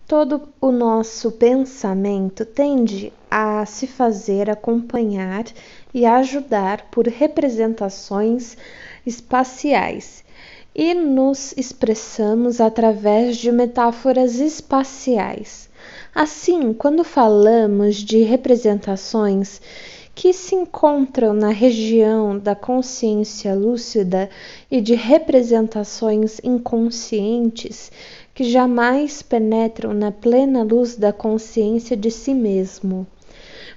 Todo o nosso pensamento tende a se fazer acompanhar e ajudar por representações espaciais, e nos expressamos através de metáforas espaciais. Assim, quando falamos de representações que se encontram na região da consciência lúcida e de representações inconscientes que jamais penetram na plena luz da consciência de si mesmo,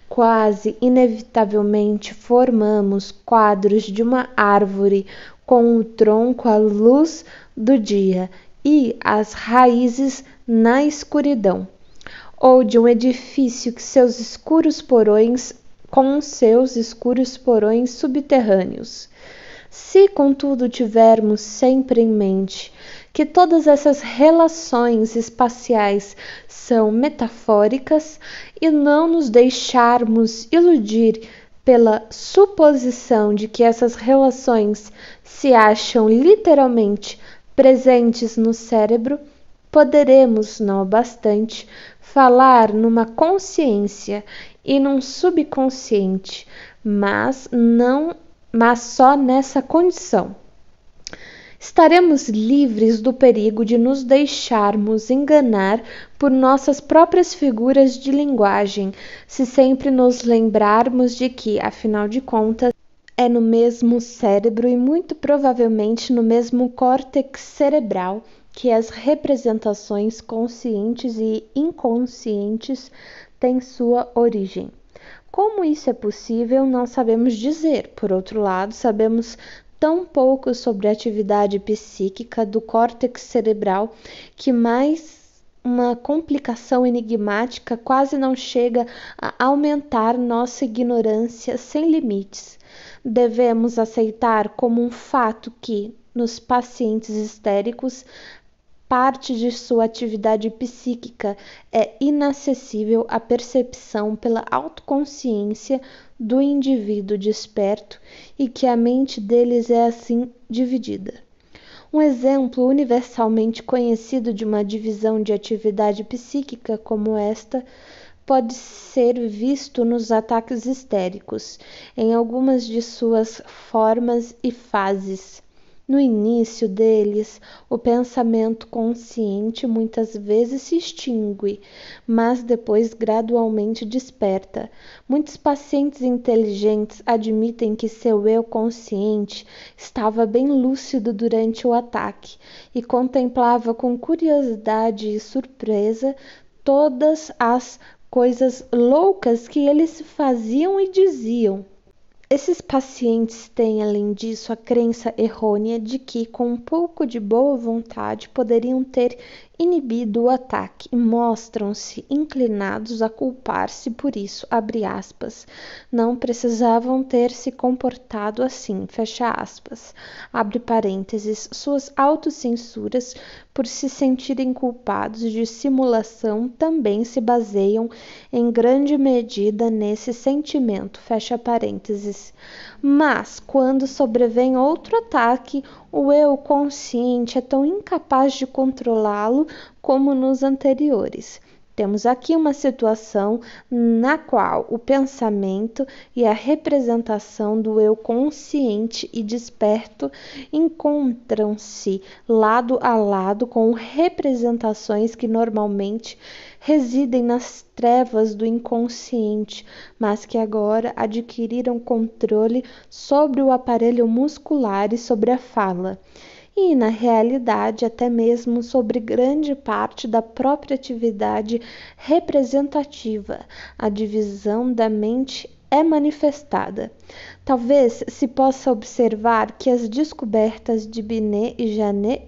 quase inevitavelmente formamos quadros de uma árvore com o tronco à luz do dia e as raízes na escuridão, ou de um edifício com seus escuros porões subterrâneos. Se, contudo, tivermos sempre em mente que todas essas relações espaciais são metafóricas e não nos deixarmos iludir pela suposição de que essas relações se acham literalmente presentes no cérebro, poderemos, não obstante, falar numa consciência e num subconsciente, mas só nessa condição estaremos livres do perigo de nos deixarmos enganar por nossas próprias figuras de linguagem, se sempre nos lembrarmos de que, afinal de contas, é no mesmo cérebro e muito provavelmente no mesmo córtex cerebral que as representações conscientes e inconscientes têm sua origem. Como isso é possível, não sabemos dizer. Por outro lado, sabemos tão pouco sobre a atividade psíquica do córtex cerebral que mais uma complicação enigmática quase não chega a aumentar nossa ignorância sem limites. Devemos aceitar como um fato que, nos pacientes histéricos, parte de sua atividade psíquica é inacessível à percepção pela autoconsciência do indivíduo desperto e que a mente deles é assim dividida. Um exemplo universalmente conhecido de uma divisão de atividade psíquica como esta pode ser visto nos ataques histéricos, em algumas de suas formas e fases. No início deles, o pensamento consciente muitas vezes se extingue, mas depois gradualmente desperta. Muitos pacientes inteligentes admitem que seu eu consciente estava bem lúcido durante o ataque e contemplava com curiosidade e surpresa todas as coisas loucas que eles faziam e diziam. Esses pacientes têm, além disso, a crença errônea de que, com um pouco de boa vontade, poderiam ter inibido o ataque e mostram-se inclinados a culpar-se por isso, abre aspas. Não precisavam ter se comportado assim, fecha aspas, abre parênteses. Suas autocensuras, por se sentirem culpados de simulação, também se baseiam em grande medida nesse sentimento, fecha parênteses. Mas, quando sobrevém outro ataque, o eu consciente é tão incapaz de controlá-lo como nos anteriores. Temos aqui uma situação na qual o pensamento e a representação do eu consciente e desperto encontram-se lado a lado com representações que normalmente residem nas trevas do inconsciente, mas que agora adquiriram controle sobre o aparelho muscular e sobre a fala. E, na realidade, até mesmo sobre grande parte da própria atividade representativa, a divisão da mente é manifestada. Talvez se possa observar que as descobertas de Binet e Janet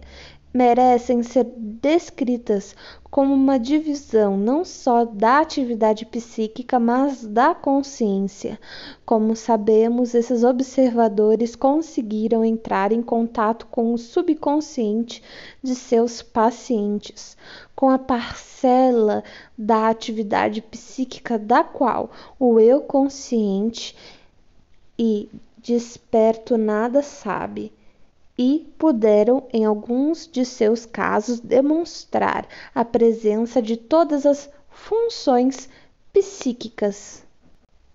merecem ser descritas como uma divisão não só da atividade psíquica, mas da consciência. Como sabemos, esses observadores conseguiram entrar em contato com o subconsciente de seus pacientes, com a parcela da atividade psíquica da qual o eu consciente e desperto nada sabe, e puderam, em alguns de seus casos, demonstrar a presença de todas as funções psíquicas,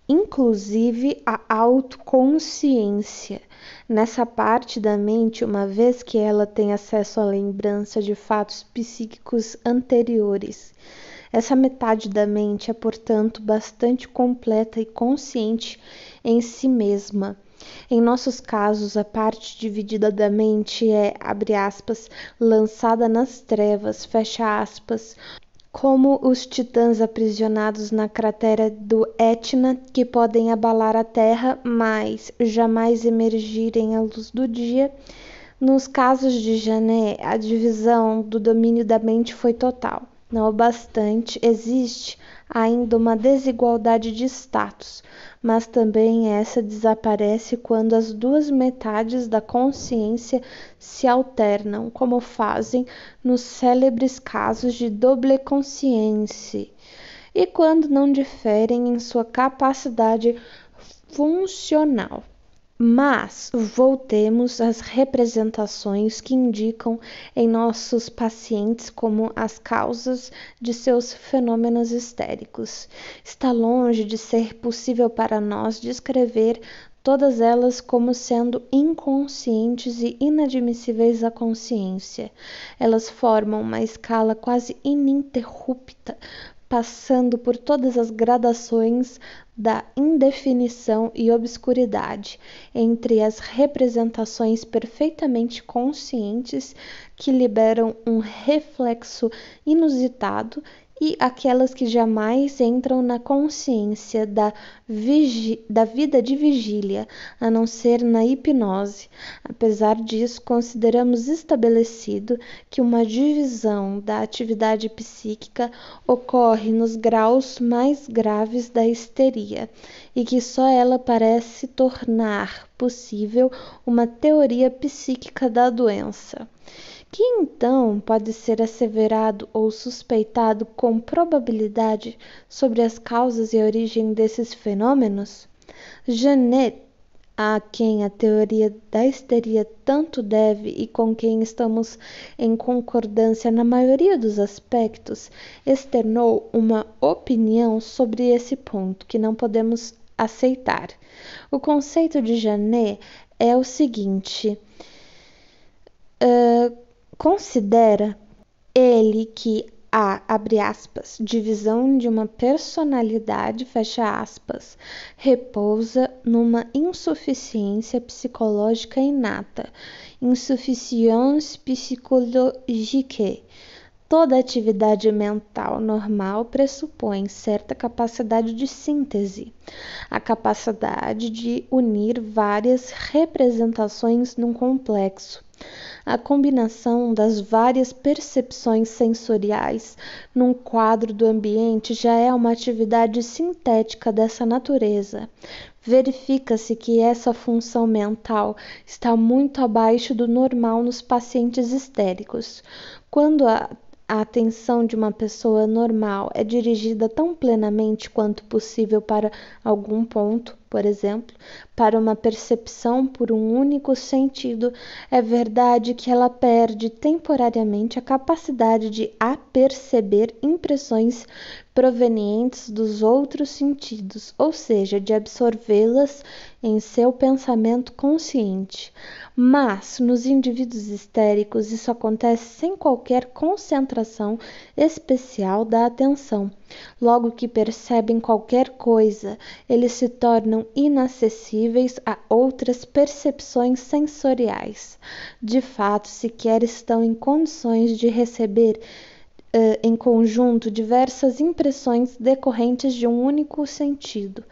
inclusive a autoconsciência. Nessa parte da mente, uma vez que ela tem acesso à lembrança de fatos psíquicos anteriores. Essa metade da mente é, portanto, bastante completa e consciente em si mesma. Em nossos casos, a parte dividida da mente é, abre aspas, lançada nas trevas, fecha aspas, como os titãs aprisionados na cratera do Etna, que podem abalar a Terra, mas jamais emergirem à luz do dia. Nos casos de Janet, a divisão do domínio da mente foi total. Não obstante, existe ainda uma desigualdade de status, mas também essa desaparece quando as duas metades da consciência se alternam, como fazem nos célebres casos de double consciência, e quando não diferem em sua capacidade funcional. Mas voltemos às representações que indicam em nossos pacientes como as causas de seus fenômenos histéricos. Está longe de ser possível para nós descrever todas elas como sendo inconscientes e inadmissíveis à consciência. Elas formam uma escala quase ininterrupta, passando por todas as gradações da indefinição e obscuridade, entre as representações perfeitamente conscientes que liberam um reflexo inusitado e aquelas que jamais entram na consciência da vida de vigília, a não ser na hipnose. Apesar disso, consideramos estabelecido que uma divisão da atividade psíquica ocorre nos graus mais graves da histeria e que só ela parece tornar possível uma teoria psíquica da doença, que então pode ser asseverado ou suspeitado com probabilidade sobre as causas e a origem desses fenômenos. Janet, a quem a teoria da histeria tanto deve e com quem estamos em concordância na maioria dos aspectos, externou uma opinião sobre esse ponto que não podemos aceitar. O conceito de Janet é o seguinte: considera ele que a, abre aspas, divisão de uma personalidade, fecha aspas, repousa numa insuficiência psicológica inata, insuficience psychologique. Toda atividade mental normal pressupõe certa capacidade de síntese, a capacidade de unir várias representações num complexo. A combinação das várias percepções sensoriais num quadro do ambiente já é uma atividade sintética dessa natureza. Verifica-se que essa função mental está muito abaixo do normal nos pacientes histéricos. Quando a atenção de uma pessoa normal é dirigida tão plenamente quanto possível para algum ponto, por exemplo, para uma percepção por um único sentido, é verdade que ela perde temporariamente a capacidade de aperceber impressões provenientes dos outros sentidos, ou seja, de absorvê-las em seu pensamento consciente. Mas, nos indivíduos histéricos, isso acontece sem qualquer concentração especial da atenção. Logo que percebem qualquer coisa, eles se tornam inacessíveis a outras percepções sensoriais. De fato, sequer estão em condições de receber em conjunto diversas impressões decorrentes de um único sentido.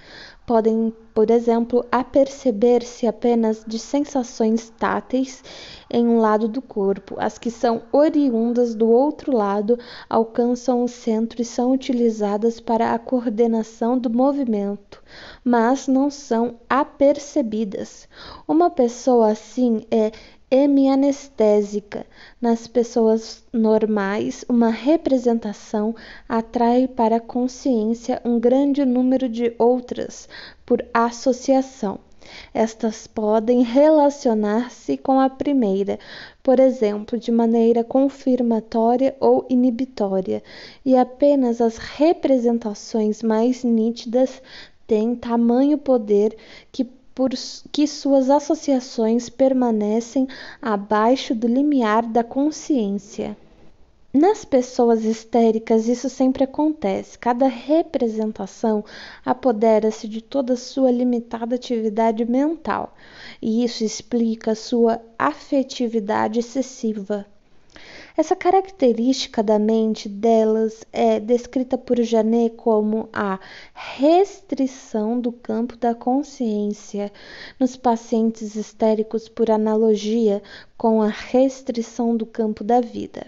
Podem, por exemplo, aperceber-se apenas de sensações táteis em um lado do corpo. As que são oriundas do outro lado alcançam o centro e são utilizadas para a coordenação do movimento, mas não são apercebidas. Uma pessoa assim é hemianestésica. Nas pessoas normais, uma representação atrai para a consciência um grande número de outras por associação. Estas podem relacionar-se com a primeira, por exemplo, de maneira confirmatória ou inibitória, e apenas as representações mais nítidas têm tamanho poder que suas associações permanecem abaixo do limiar da consciência. Nas pessoas histéricas, isso sempre acontece. Cada representação apodera-se de toda sua limitada atividade mental, e isso explica sua afetividade excessiva. Essa característica da mente delas é descrita por Janet como a restrição do campo da consciência nos pacientes histéricos, por analogia com a restrição do campo da vida.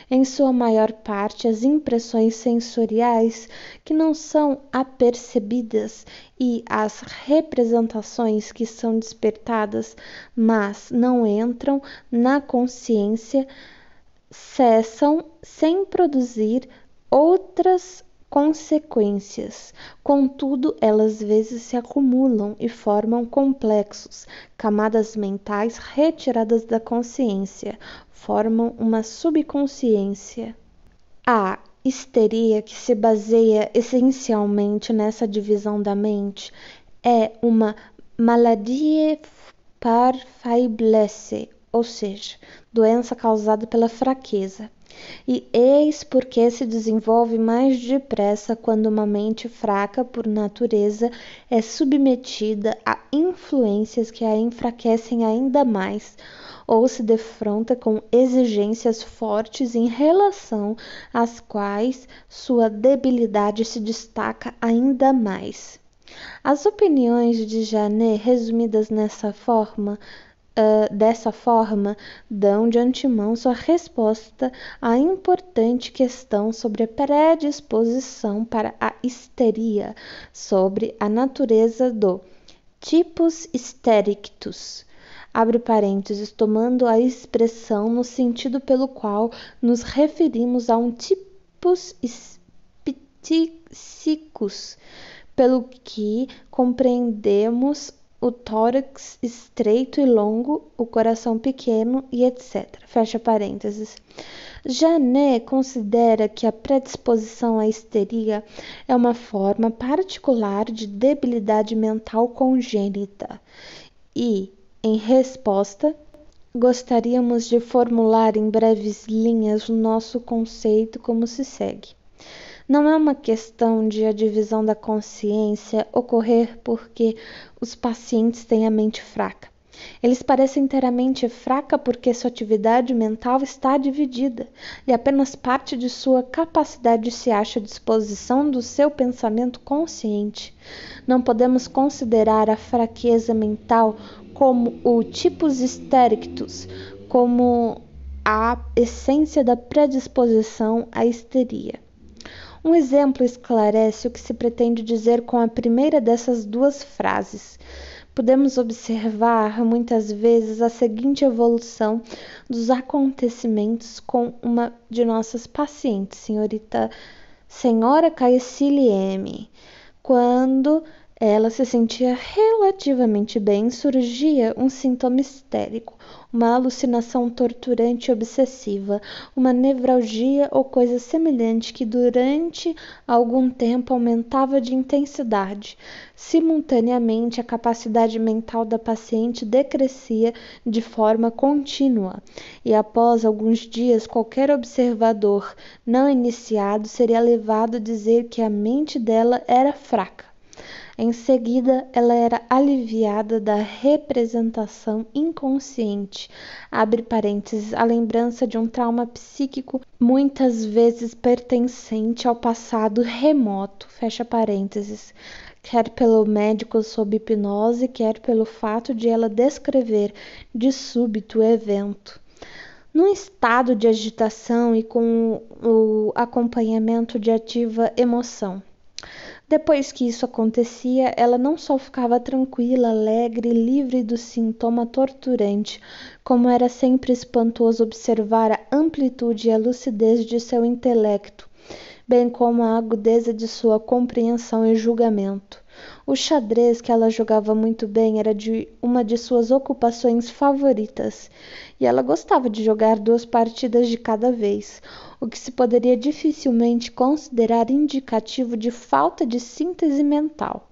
Em sua maior parte, as impressões sensoriais que não são apercebidas e as representações que são despertadas, mas não entram na consciência, cessam sem produzir outras consequências. Contudo, elas às vezes se acumulam e formam complexos, camadas mentais retiradas da consciência, formam uma subconsciência. A histeria, que se baseia essencialmente nessa divisão da mente, é uma maladie par faiblesse, ou seja, doença causada pela fraqueza. E eis porque se desenvolve mais depressa quando uma mente fraca, por natureza, é submetida a influências que a enfraquecem ainda mais, ou se defronta com exigências fortes em relação às quais sua debilidade se destaca ainda mais. As opiniões de Janet, resumidas dessa forma, dão de antemão sua resposta à importante questão sobre a predisposição para a histeria, sobre a natureza do typus hystericus. Abre parênteses, tomando a expressão no sentido pelo qual nos referimos a um typus psíquicus, pelo que compreendemos o tórax estreito e longo, o coração pequeno e etc. Fecha parênteses. Janet considera que a predisposição à histeria é uma forma particular de debilidade mental congênita e, em resposta, gostaríamos de formular em breves linhas o nosso conceito como se segue. Não é uma questão de a divisão da consciência ocorrer porque os pacientes têm a mente fraca. Eles parecem ter a mente fraca porque sua atividade mental está dividida e apenas parte de sua capacidade se acha à disposição do seu pensamento consciente. Não podemos considerar a fraqueza mental como o typus hystericus, como a essência da predisposição à histeria. Um exemplo esclarece o que se pretende dizer com a primeira dessas duas frases. Podemos observar muitas vezes a seguinte evolução dos acontecimentos com uma de nossas pacientes, senhora Caecile M. Quando ela se sentia relativamente bem, surgia um sintoma histérico, uma alucinação torturante e obsessiva, uma nevralgia ou coisa semelhante que durante algum tempo aumentava de intensidade. Simultaneamente, a capacidade mental da paciente decrescia de forma contínua, e após alguns dias qualquer observador não iniciado seria levado a dizer que a mente dela era fraca. Em seguida, ela era aliviada da representação inconsciente, abre parênteses, a lembrança de um trauma psíquico muitas vezes pertencente ao passado remoto, fecha parênteses, quer pelo médico sob hipnose, quer pelo fato de ela descrever de súbito o evento. Num estado de agitação e com o acompanhamento de ativa emoção. Depois que isso acontecia, ela não só ficava tranquila, alegre e livre do sintoma torturante, como era sempre espantoso observar a amplitude e a lucidez de seu intelecto, bem como a agudeza de sua compreensão e julgamento. O xadrez que ela jogava muito bem era uma de suas ocupações favoritas, e ela gostava de jogar 2 partidas de cada vez, o que se poderia dificilmente considerar indicativo de falta de síntese mental.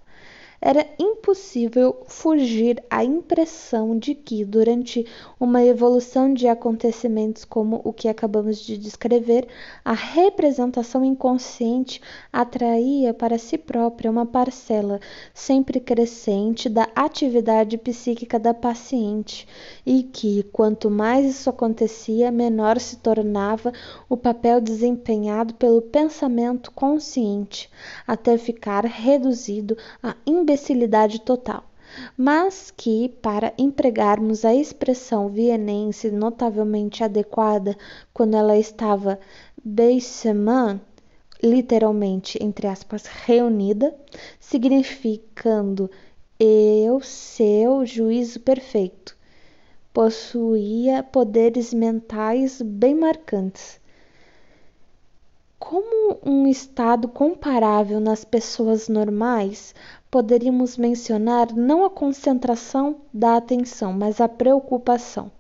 Era impossível fugir à impressão de que, durante uma evolução de acontecimentos como o que acabamos de descrever, a representação inconsciente atraía para si própria uma parcela sempre crescente da atividade psíquica da paciente, e que, quanto mais isso acontecia, menor se tornava o papel desempenhado pelo pensamento consciente, até ficar reduzido a imbecilidade total, mas que, para empregarmos a expressão vienense notavelmente adequada quando ela estava baissement, literalmente, entre aspas, reunida, significando seu juízo perfeito, possuía poderes mentais bem marcantes. Como um estado comparável nas pessoas normais, poderíamos mencionar não a concentração da atenção, mas a preocupação.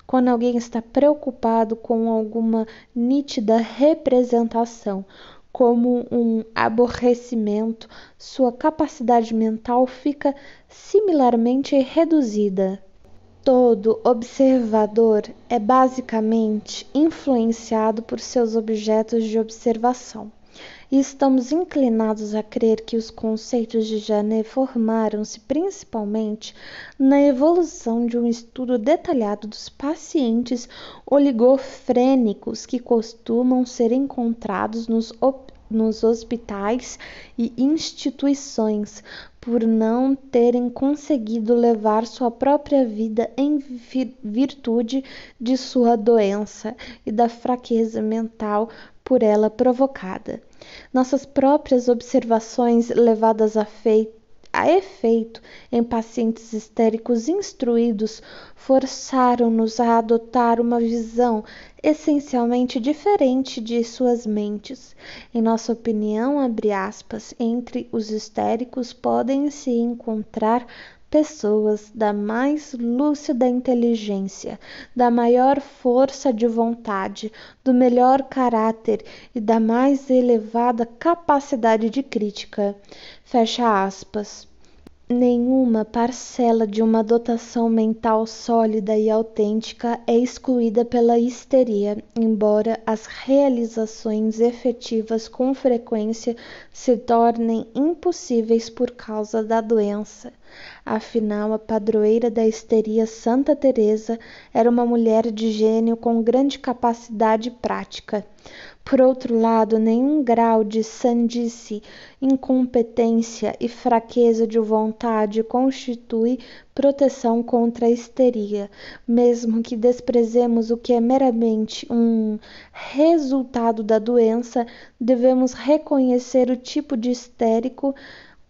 Quando alguém está preocupado com alguma nítida representação, como um aborrecimento, sua capacidade mental fica similarmente reduzida. Todo observador é basicamente influenciado por seus objetos de observação, e estamos inclinados a crer que os conceitos de Janet formaram-se principalmente na evolução de um estudo detalhado dos pacientes oligofrênicos que costumam ser encontrados nos hospitais e instituições, por não terem conseguido levar sua própria vida em virtude de sua doença e da fraqueza mental por ela provocada. Nossas próprias observações levadas a efeito em pacientes histéricos instruídos forçaram-nos a adotar uma visão essencialmente diferente de suas mentes. Em nossa opinião, abre aspas, entre os histéricos podem se encontrar pessoas da mais lúcida inteligência, da maior força de vontade, do melhor caráter e da mais elevada capacidade de crítica. Fecha aspas. Nenhuma parcela de uma dotação mental sólida e autêntica é excluída pela histeria, embora as realizações efetivas com frequência se tornem impossíveis por causa da doença. Afinal, a padroeira da histeria, Santa Teresa, era uma mulher de gênio com grande capacidade prática. Por outro lado, nenhum grau de sandice, incompetência e fraqueza de vontade constitui proteção contra a histeria, mesmo que desprezemos o que é meramente um resultado da doença, devemos reconhecer o tipo de histérico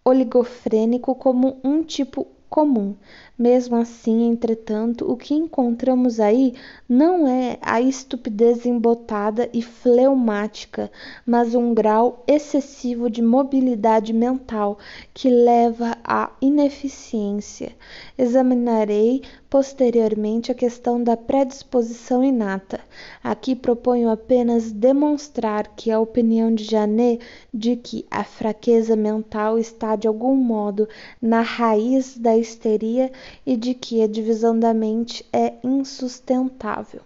oligofrênico como um tipo comum. Mesmo assim, entretanto, o que encontramos aí não é a estupidez embotada e fleumática, mas um grau excessivo de mobilidade mental que leva à ineficiência. Examinarei posteriormente a questão da predisposição inata. Aqui proponho apenas demonstrar que a opinião de Janet de que a fraqueza mental está de algum modo na raiz da histeria e de que a divisão da mente é insustentável.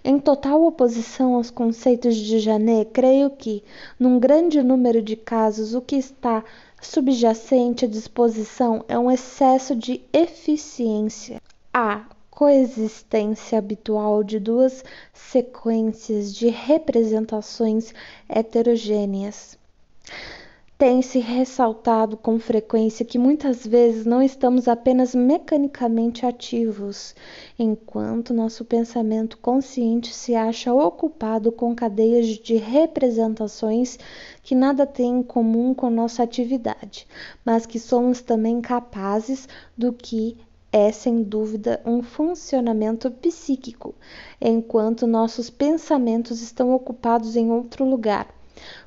Em total oposição aos conceitos de Janet, creio que, num grande número de casos, o que está subjacente à disposição é um excesso de eficiência. A coexistência habitual de 2 sequências de representações heterogêneas. Tem-se ressaltado com frequência que muitas vezes não estamos apenas mecanicamente ativos, enquanto nosso pensamento consciente se acha ocupado com cadeias de representações que nada têm em comum com nossa atividade, mas que somos também capazes do que é, sem dúvida, um funcionamento psíquico, enquanto nossos pensamentos estão ocupados em outro lugar.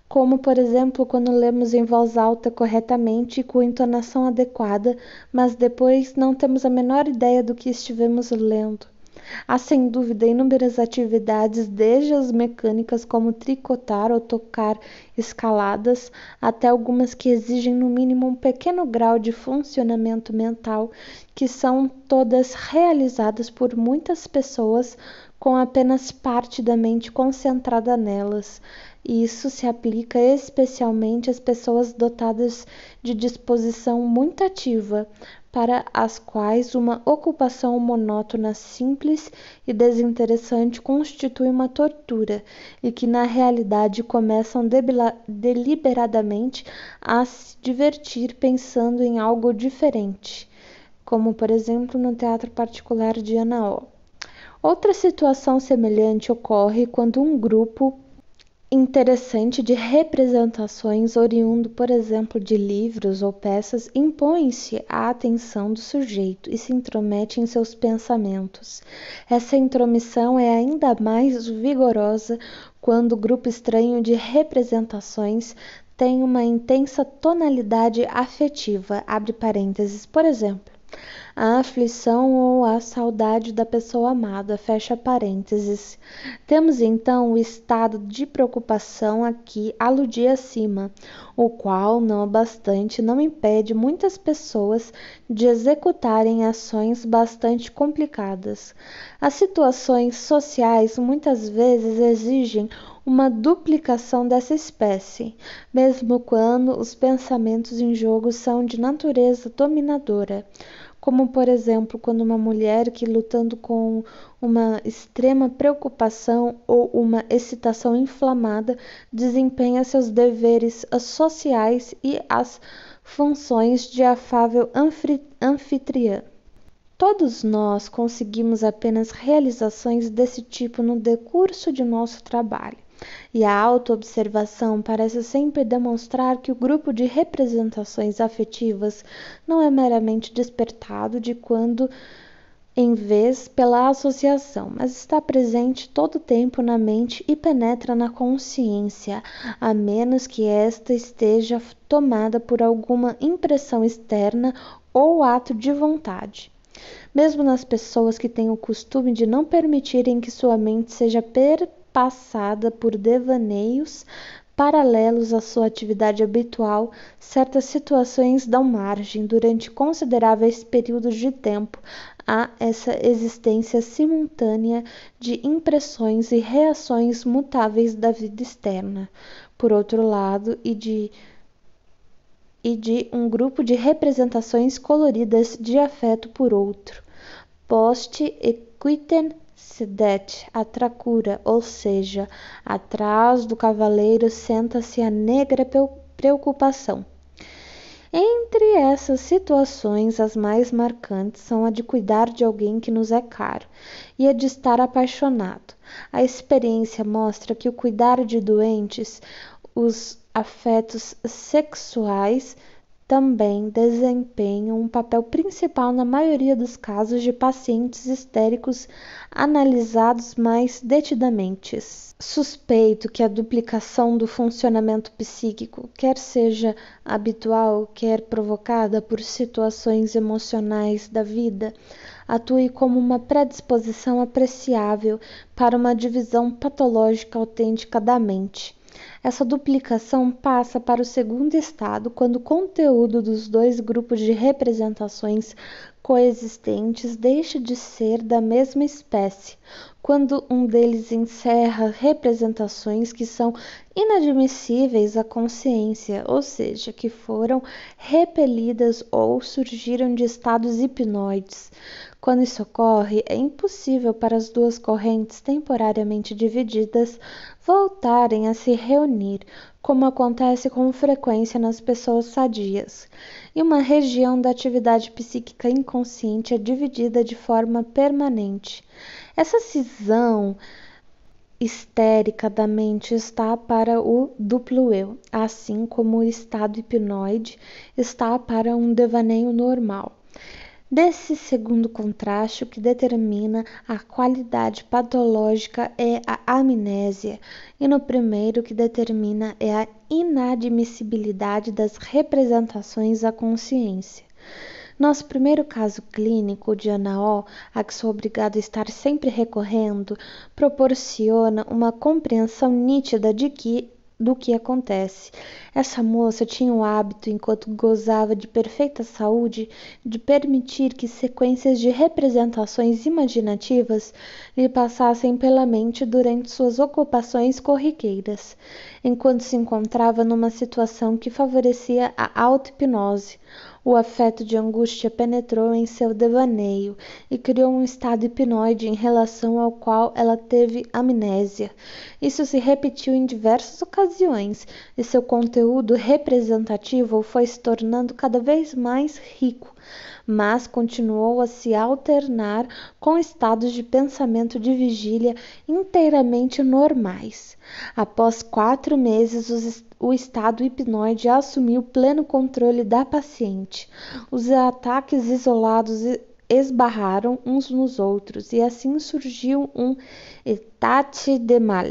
como, por exemplo, quando lemos em voz alta corretamente e com entonação adequada, mas depois não temos a menor ideia do que estivemos lendo. Há sem dúvida inúmeras atividades, desde as mecânicas como tricotar ou tocar escaladas, até algumas que exigem no mínimo um pequeno grau de funcionamento mental, que são todas realizadas por muitas pessoas com apenas parte da mente concentrada nelas. E isso se aplica especialmente às pessoas dotadas de disposição muito ativa, para as quais uma ocupação monótona, simples e desinteressante constitui uma tortura, e que na realidade começam deliberadamente a se divertir pensando em algo diferente, como por exemplo no teatro particular de Ana O. Outra situação semelhante ocorre quando um grupo interessante de representações, oriundo, por exemplo, de livros ou peças, impõe-se à atenção do sujeito e se intromete em seus pensamentos. Essa intromissão é ainda mais vigorosa quando o grupo estranho de representações tem uma intensa tonalidade afetiva, abre parênteses, por exemplo, a aflição ou a saudade da pessoa amada, fecha parênteses. Temos então o estado de preocupação aqui aludi acima, o qual, não obstante, não impede muitas pessoas de executarem ações bastante complicadas. As situações sociais muitas vezes exigem uma duplicação dessa espécie, mesmo quando os pensamentos em jogo são de natureza dominadora, como por exemplo quando uma mulher que, lutando com uma extrema preocupação ou uma excitação inflamada, desempenha seus deveres sociais e as funções de afável anfitriã. Todos nós conseguimos apenas realizações desse tipo no decurso de nosso trabalho, e a autoobservação parece sempre demonstrar que o grupo de representações afetivas não é meramente despertado de quando em vez pela associação, mas está presente todo o tempo na mente e penetra na consciência, a menos que esta esteja tomada por alguma impressão externa ou ato de vontade. Mesmo nas pessoas que têm o costume de não permitirem que sua mente seja perpassada por devaneios paralelos à sua atividade habitual, certas situações dão margem, durante consideráveis períodos de tempo, a essa existência simultânea de impressões e reações mutáveis da vida externa, por outro lado, e de um grupo de representações coloridas de afeto por outro. Post equitem sedet, a tracura, ou seja, atrás do cavaleiro senta-se a negra preocupação. Entre essas situações, as mais marcantes são a de cuidar de alguém que nos é caro e a de estar apaixonado. A experiência mostra que o cuidar de doentes, os afetos sexuais, também desempenham um papel principal na maioria dos casos de pacientes histéricos analisados mais detidamente. Suspeito que a duplicação do funcionamento psíquico, quer seja habitual, quer provocada por situações emocionais da vida, atue como uma predisposição apreciável para uma divisão patológica autêntica da mente. Essa duplicação passa para o segundo estado quando o conteúdo dos dois grupos de representações coexistentes deixa de ser da mesma espécie, quando um deles encerra representações que são inadmissíveis à consciência, ou seja, que foram repelidas ou surgiram de estados hipnoides. Quando isso ocorre, é impossível para as duas correntes temporariamente divididas voltarem a se reunir, como acontece com frequência nas pessoas sadias, e uma região da atividade psíquica inconsciente é dividida de forma permanente. Essa cisão histérica da mente está para o duplo eu, assim como o estado hipnoide está para um devaneio normal. Desse segundo contraste, o que determina a qualidade patológica é a amnésia, e no primeiro, o que determina é a inadmissibilidade das representações à consciência. Nosso primeiro caso clínico de Ana O, a que sou obrigado a estar sempre recorrendo, proporciona uma compreensão nítida do que acontece. Essa moça tinha o hábito, enquanto gozava de perfeita saúde, de permitir que sequências de representações imaginativas lhe passassem pela mente durante suas ocupações corriqueiras, enquanto se encontrava numa situação que favorecia a auto-hipnose. O afeto de angústia penetrou em seu devaneio e criou um estado hipnoide em relação ao qual ela teve amnésia. Isso se repetiu em diversas ocasiões, e seu conteúdo representativo foi se tornando cada vez mais rico, mas continuou a se alternar com estados de pensamento de vigília inteiramente normais. Após 4 meses, o estado hipnoide assumiu pleno controle da paciente. Os ataques isolados esbarraram uns nos outros, e assim surgiu um état de mal,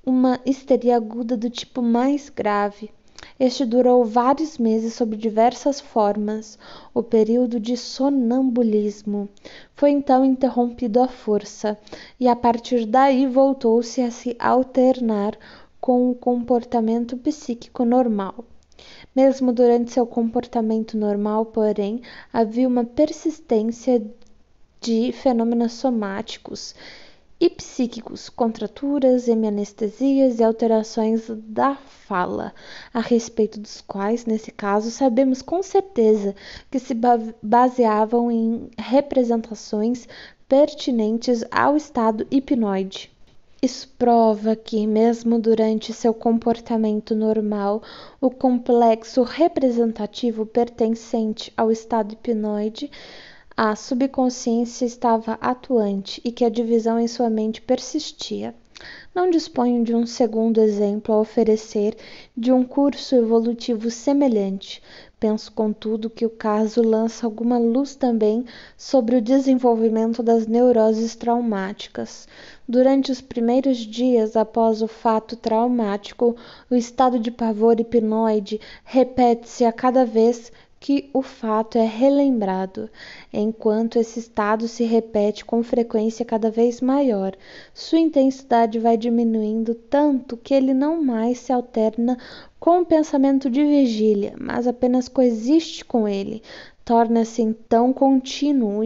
uma histeria aguda do tipo mais grave. Este durou vários meses sob diversas formas. O período de sonambulismo foi então interrompido à força, e a partir daí voltou-se a se alternar com o comportamento psíquico normal. Mesmo durante seu comportamento normal, porém, havia uma persistência de fenômenos somáticos e psíquicos, contraturas, hemianestesias e alterações da fala, a respeito dos quais, nesse caso, sabemos com certeza que se baseavam em representações pertinentes ao estado hipnoide. Isso prova que, mesmo durante seu comportamento normal, o complexo representativo pertencente ao estado hipnoide, a subconsciência estava atuante e que a divisão em sua mente persistia. Não disponho de um segundo exemplo a oferecer de um curso evolutivo semelhante. Penso, contudo, que o caso lança alguma luz também sobre o desenvolvimento das neuroses traumáticas. Durante os primeiros dias após o fato traumático, o estado de pavor hipnoide repete-se a cada vez que o fato é relembrado. Enquanto esse estado se repete com frequência cada vez maior, sua intensidade vai diminuindo tanto que ele não mais se alterna com o pensamento de vigília, mas apenas coexiste com ele. Torna-se então contínuo,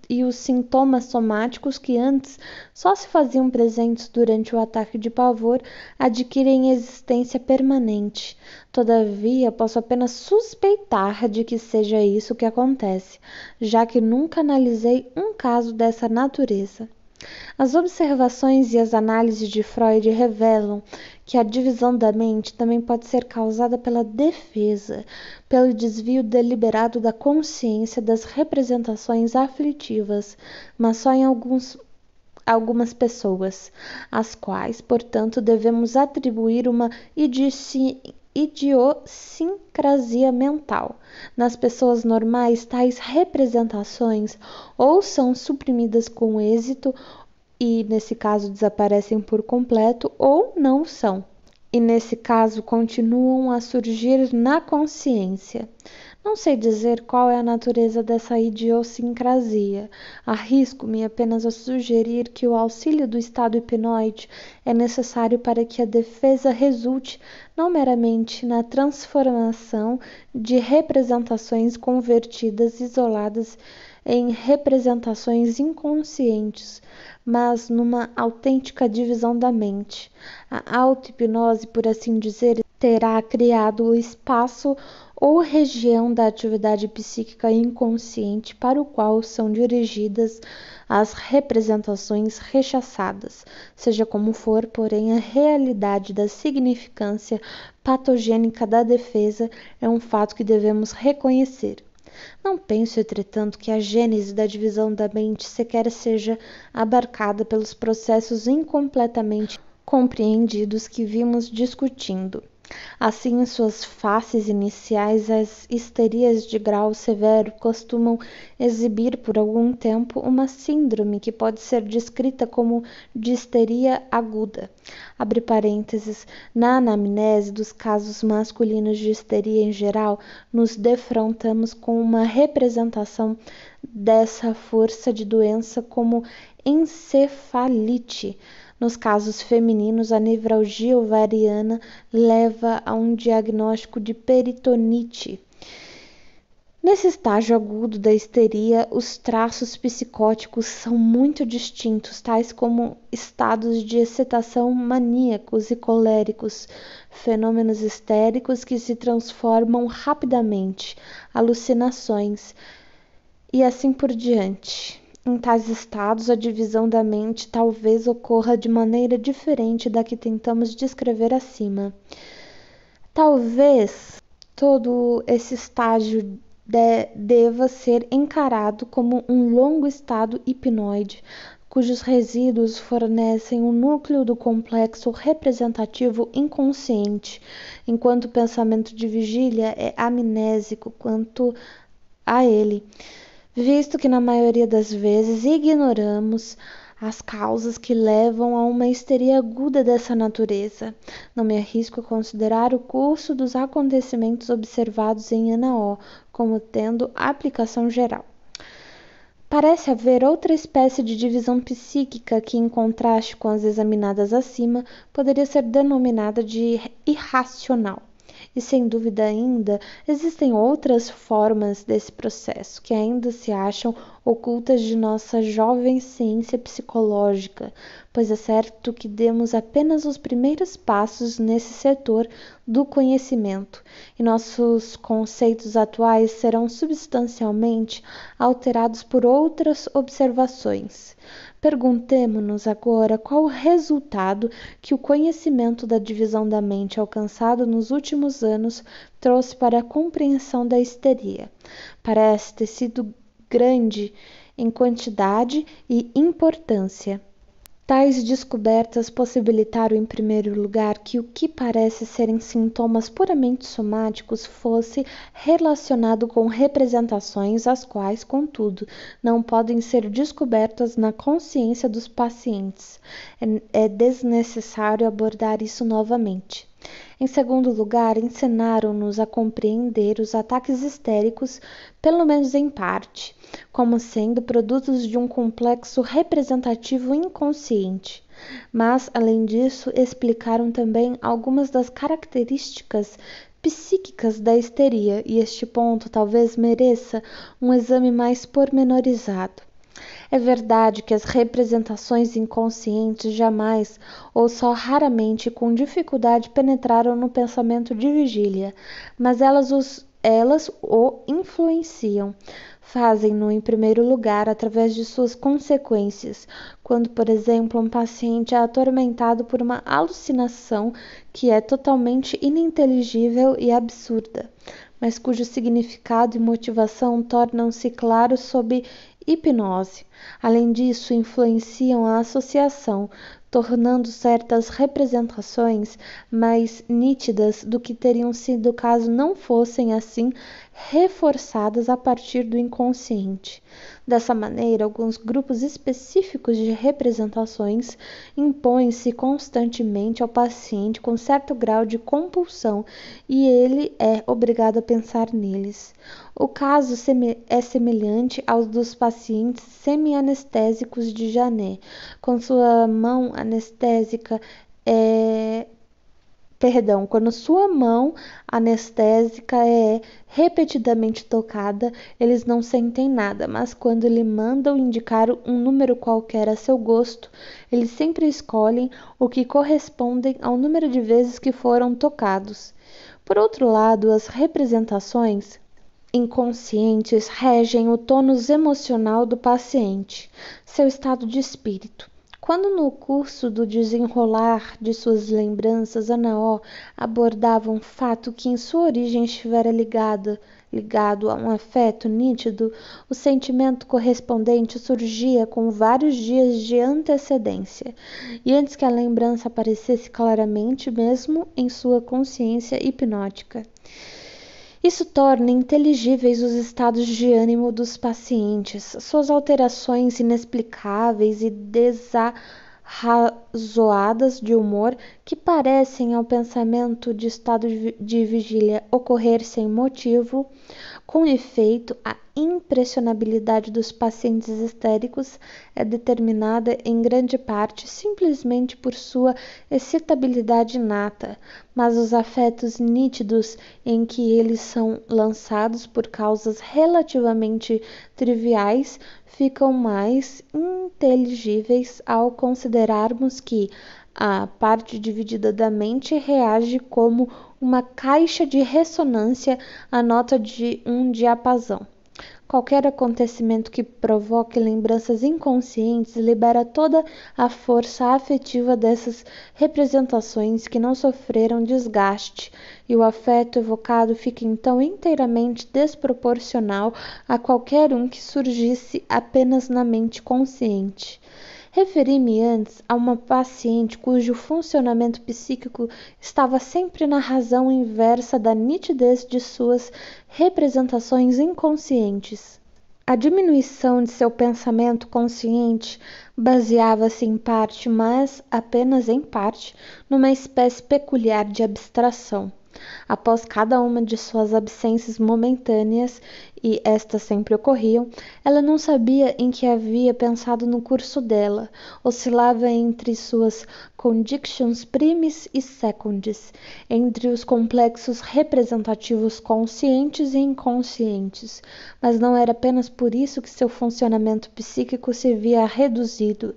e os sintomas somáticos que antes só se faziam presentes durante o ataque de pavor adquirem existência permanente. Todavia, posso apenas suspeitar de que seja isso que acontece, já que nunca analisei um caso dessa natureza. As observações e as análises de Freud revelam que a divisão da mente também pode ser causada pela defesa, pelo desvio deliberado da consciência das representações aflitivas, mas só em algumas pessoas, às quais, portanto, devemos atribuir uma idiosincrasia mental. Nas pessoas normais, tais representações ou são suprimidas com êxito e, nesse caso, desaparecem por completo, ou não são, e nesse caso continuam a surgir na consciência. Não sei dizer qual é a natureza dessa idiosincrasia. Arrisco-me apenas a sugerir que o auxílio do estado hipnoide é necessário para que a defesa resulte não meramente na transformação de representações convertidas isoladas em representações inconscientes, mas numa autêntica divisão da mente. A auto-hipnose, por assim dizer, terá criado o espaço ou região da atividade psíquica inconsciente para o qual são dirigidas as representações rechaçadas. Seja como for, porém, a realidade da significância patogênica da defesa é um fato que devemos reconhecer. Não penso, entretanto, que a gênese da divisão da mente sequer seja abarcada pelos processos incompletamente compreendidos que vimos discutindo. Assim, em suas faces iniciais, as histerias de grau severo costumam exibir por algum tempo uma síndrome que pode ser descrita como de histeria aguda. Abre parênteses, na anamnese dos casos masculinos de histeria em geral, nos defrontamos com uma representação dessa força de doença como encefalite. Nos casos femininos, a nevralgia ovariana leva a um diagnóstico de peritonite. Nesse estágio agudo da histeria, os traços psicóticos são muito distintos, tais como estados de excitação maníacos e coléricos, fenômenos histéricos que se transformam rapidamente, alucinações e assim por diante. Em tais estados, a divisão da mente talvez ocorra de maneira diferente da que tentamos descrever acima. Talvez todo esse estágio deva ser encarado como um longo estado hipnoide, cujos resíduos fornecem o núcleo do complexo representativo inconsciente, enquanto o pensamento de vigília é amnésico quanto a ele, visto que na maioria das vezes ignoramos as causas que levam a uma histeria aguda dessa natureza. Não me arrisco a considerar o curso dos acontecimentos observados em Ana-O como tendo aplicação geral. Parece haver outra espécie de divisão psíquica que, em contraste com as examinadas acima, poderia ser denominada de irracional. E sem dúvida ainda existem outras formas desse processo que ainda se acham ocultas de nossa jovem ciência psicológica, pois é certo que demos apenas os primeiros passos nesse setor do conhecimento, e nossos conceitos atuais serão substancialmente alterados por outras observações. Perguntemo-nos agora qual o resultado que o conhecimento da divisão da mente alcançado nos últimos anos trouxe para a compreensão da histeria. Parece ter sido grande em quantidade e importância. Tais descobertas possibilitaram, em primeiro lugar, que o que parece serem sintomas puramente somáticos fosse relacionado com representações, as quais, contudo, não podem ser descobertas na consciência dos pacientes. É desnecessário abordar isso novamente. Em segundo lugar, ensinaram-nos a compreender os ataques histéricos, pelo menos em parte, como sendo produtos de um complexo representativo inconsciente. Mas, além disso, explicaram também algumas das características psíquicas da histeria, e este ponto talvez mereça um exame mais pormenorizado. É verdade que as representações inconscientes jamais, ou só raramente com dificuldade, penetraram no pensamento de vigília, mas elas o influenciam. Fazem-no, em primeiro lugar, através de suas consequências, quando, por exemplo, um paciente é atormentado por uma alucinação que é totalmente ininteligível e absurda, mas cujo significado e motivação tornam-se claros sob hipnose. Além disso, influenciam a associação, tornando certas representações mais nítidas do que teriam sido caso não fossem assim reforçadas a partir do inconsciente. Dessa maneira, alguns grupos específicos de representações impõem-se constantemente ao paciente com certo grau de compulsão e ele é obrigado a pensar neles. O caso é semelhante ao dos pacientes semi-anestésicos de Janet, com sua mão anestésica quando sua mão anestésica é repetidamente tocada, eles não sentem nada, mas quando lhe mandam indicar um número qualquer a seu gosto, eles sempre escolhem o que corresponde ao número de vezes que foram tocados. Por outro lado, as representações inconscientes regem o tônus emocional do paciente, seu estado de espírito. Quando no curso do desenrolar de suas lembranças Ana-O abordava um fato que em sua origem estivera ligado a um afeto nítido, o sentimento correspondente surgia com vários dias de antecedência, e antes que a lembrança aparecesse claramente mesmo em sua consciência hipnótica. Isso torna inteligíveis os estados de ânimo dos pacientes, suas alterações inexplicáveis e desarrazoadas de humor que parecem ao pensamento de estado de vigília ocorrer sem motivo. Com efeito, a impressionabilidade dos pacientes histéricos é determinada em grande parte simplesmente por sua excitabilidade inata, mas os afetos nítidos em que eles são lançados por causas relativamente triviais ficam mais inteligíveis ao considerarmos que a parte dividida da mente reage como uma caixa de ressonância à nota de um diapasão. Qualquer acontecimento que provoque lembranças inconscientes libera toda a força afetiva dessas representações que não sofreram desgaste, e o afeto evocado fica então inteiramente desproporcional a qualquer um que surgisse apenas na mente consciente. Referi-me antes a uma paciente cujo funcionamento psíquico estava sempre na razão inversa da nitidez de suas representações inconscientes. A diminuição de seu pensamento consciente baseava-se em parte, mas apenas em parte, numa espécie peculiar de abstração. Após cada uma de suas absências momentâneas, e estas sempre ocorriam, ela não sabia em que havia pensado no curso dela, oscilava entre suas conditions primis e secundis, entre os complexos representativos conscientes e inconscientes, mas não era apenas por isso que seu funcionamento psíquico se via reduzido,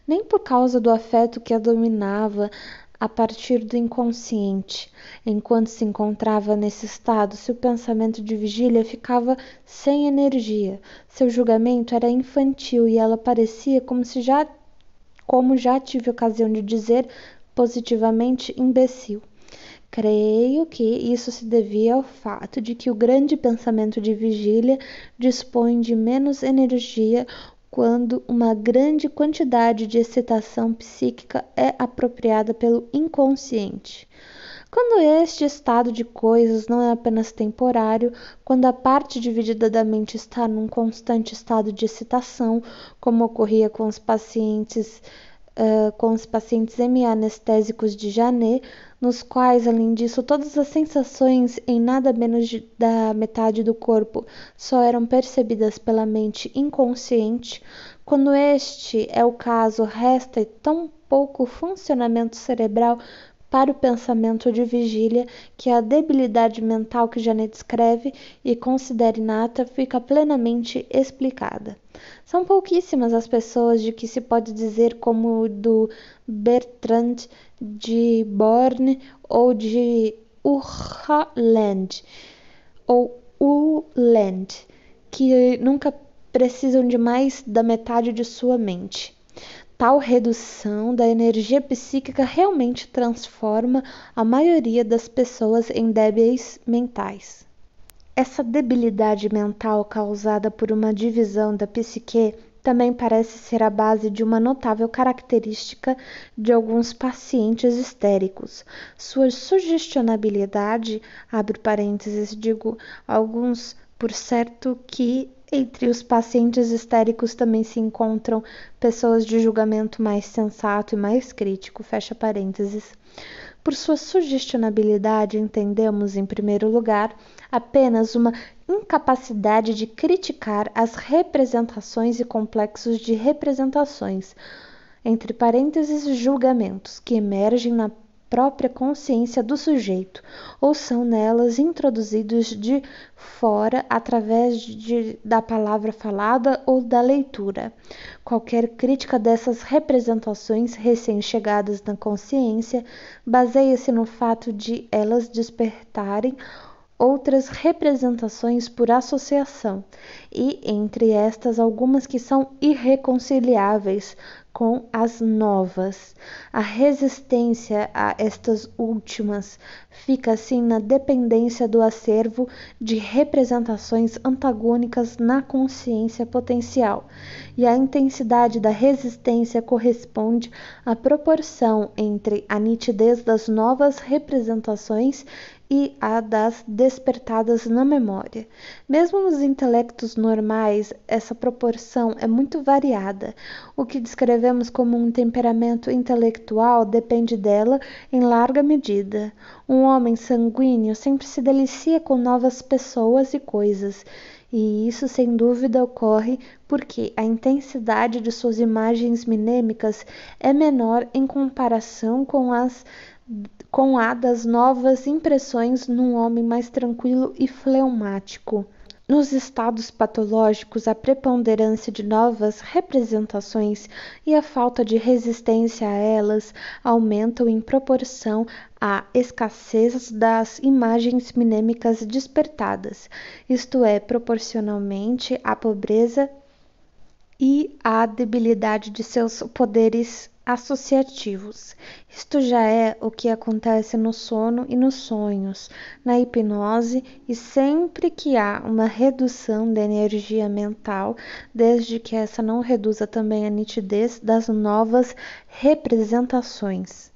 nem por causa do afeto que a dominava a partir do inconsciente. Enquanto se encontrava nesse estado, seu pensamento de vigília ficava sem energia, seu julgamento era infantil e ela parecia, como já tive ocasião de dizer, positivamente imbecil. Creio que isso se devia ao fato de que o grande pensamento de vigília dispõe de menos energia quando uma grande quantidade de excitação psíquica é apropriada pelo inconsciente. Quando este estado de coisas não é apenas temporário, quando a parte dividida da mente está num constante estado de excitação, como ocorria com os pacientes hemianestésicos de Janet, nos quais, além disso, todas as sensações em nada menos da metade do corpo só eram percebidas pela mente inconsciente. Quando este é o caso, resta tão pouco funcionamento cerebral para o pensamento de vigília que a debilidade mental que Janet descreve e considera inata fica plenamente explicada. São pouquíssimas as pessoas de que se pode dizer como do Bertrand de Born ou de Uhland ou Uhland, que nunca precisam de mais da metade de sua mente. Tal redução da energia psíquica realmente transforma a maioria das pessoas em débeis mentais. Essa debilidade mental causada por uma divisão da psique também parece ser a base de uma notável característica de alguns pacientes histéricos. Sua sugestionabilidade, abre parênteses, digo alguns, por certo que entre os pacientes histéricos também se encontram pessoas de julgamento mais sensato e mais crítico, fecha parênteses. Por sua sugestionabilidade, entendemos, em primeiro lugar, apenas uma incapacidade de criticar as representações e complexos de representações, entre parênteses, julgamentos, que emergem na própria consciência do sujeito, ou são nelas introduzidos de fora através da palavra falada ou da leitura. Qualquer crítica dessas representações recém-chegadas na consciência baseia-se no fato de elas despertarem outras representações por associação, e entre estas algumas que são irreconciliáveis com as novas. A resistência a estas últimas fica assim na dependência do acervo de representações antagônicas na consciência potencial, e a intensidade da resistência corresponde à proporção entre a nitidez das novas representações e a das despertadas na memória. Mesmo nos intelectos normais, essa proporção é muito variada. O que descrevemos como um temperamento intelectual depende dela em larga medida. Um homem sanguíneo sempre se delicia com novas pessoas e coisas, e isso sem dúvida ocorre porque a intensidade de suas imagens minêmicas é menor em comparação com a das novas impressões num homem mais tranquilo e fleumático. Nos estados patológicos, a preponderância de novas representações e a falta de resistência a elas aumentam em proporção à escassez das imagens minêmicas despertadas, isto é, proporcionalmente à pobreza e à debilidade de seus poderes associativos. Isto já é o que acontece no sono e nos sonhos, na hipnose, e sempre que há uma redução da energia mental, desde que essa não reduza também a nitidez das novas representações.